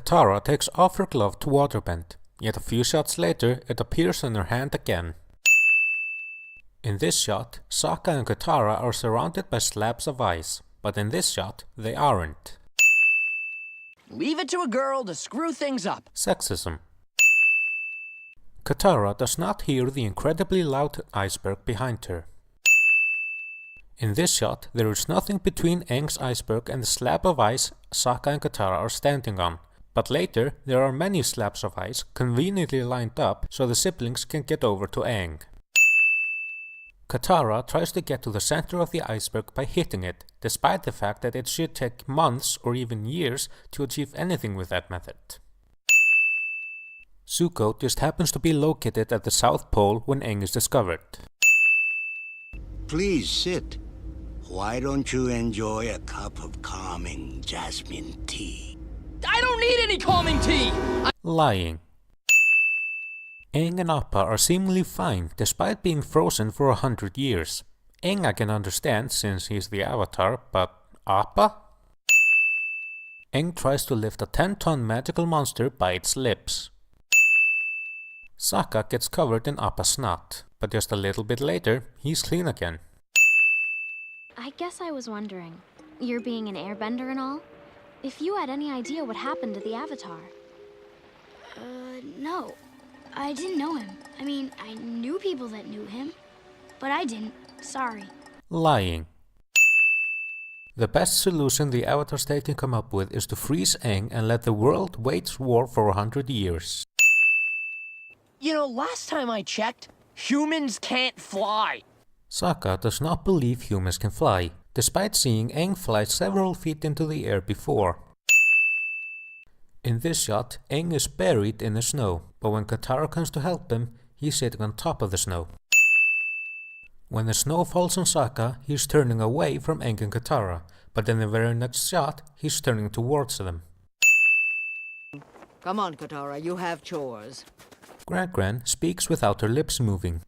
Katara takes off her glove to waterbend, yet a few shots later it appears in her hand again. In this shot, Sokka and Katara are surrounded by slabs of ice, but in this shot they aren't. Leave it to a girl to screw things up. Sexism. Katara does not hear the incredibly loud iceberg behind her. In this shot, there is nothing between Aang's iceberg and the slab of ice Sokka and Katara are standing on, but later there are many slabs of ice conveniently lined up so the siblings can get over to Aang. Katara tries to get to the center of the iceberg by hitting it, despite the fact that it should take months or even years to achieve anything with that method. Zuko just happens to be located at the South Pole when Aang is discovered. Please sit. Why don't you enjoy a cup of calming jasmine tea? I don't need any calming tea! Lying. Aang and Appa are seemingly fine despite being frozen for 100 years. Aang I can understand since he's the Avatar, but Appa? Aang tries to lift a 10-ton magical monster by its lips. Sokka gets covered in Appa's snot, but just a little bit later, he's clean again. I guess I was wondering, you're being an airbender and all? If you had any idea what happened to the Avatar? No. I didn't know him. I mean, I knew people that knew him, but I didn't. Sorry. Lying. The best solution the Avatar state can come up with is to freeze Aang and let the world wage war for 100 years. You know, last time I checked, humans can't fly. Sokka does not believe humans can fly, despite seeing Aang fly several feet into the air before. In this shot, Aang is buried in the snow, but when Katara comes to help him, he's sitting on top of the snow. When the snow falls on Sokka, he's turning away from Aang and Katara, but in the very next shot, he's turning towards them. Come on, Katara, you have chores. Gran speaks without her lips moving.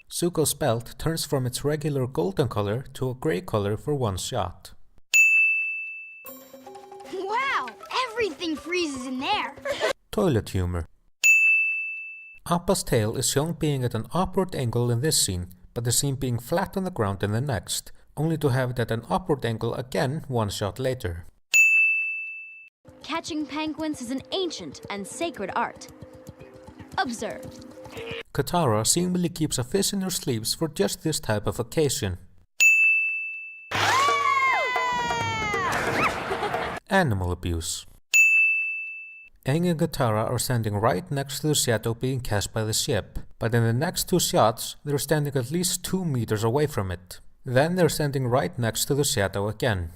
Zuko's belt turns from its regular golden color to a grey color for one shot. Wow! Everything freezes in there! Toilet humor. Appa's tail is shown being at an upward angle in this scene, but the scene being flat on the ground in the next, only to have it at an upward angle again one shot later. Catching penguins is an ancient and sacred art. Observe. Katara seemingly keeps a fish in her sleeves for just this type of occasion. Animal abuse. Aang and Katara are standing right next to the shadow being cast by the ship, but in the next two shots they're standing at least 2 meters away from it. Then they're standing right next to the shadow again.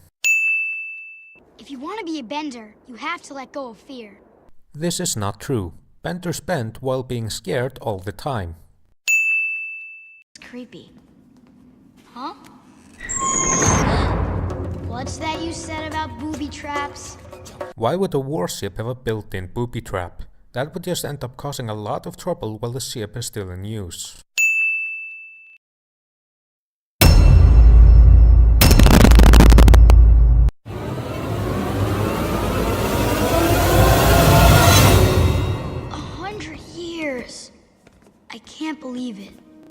If you want to be a bender, you have to let go of fear. This is not true. Benders bend while being scared all the time. It's creepy. Huh? What's that you said about booby traps? Why would a warship have a built-in booby trap? That would just end up causing a lot of trouble while the ship is still in use. I can't believe it.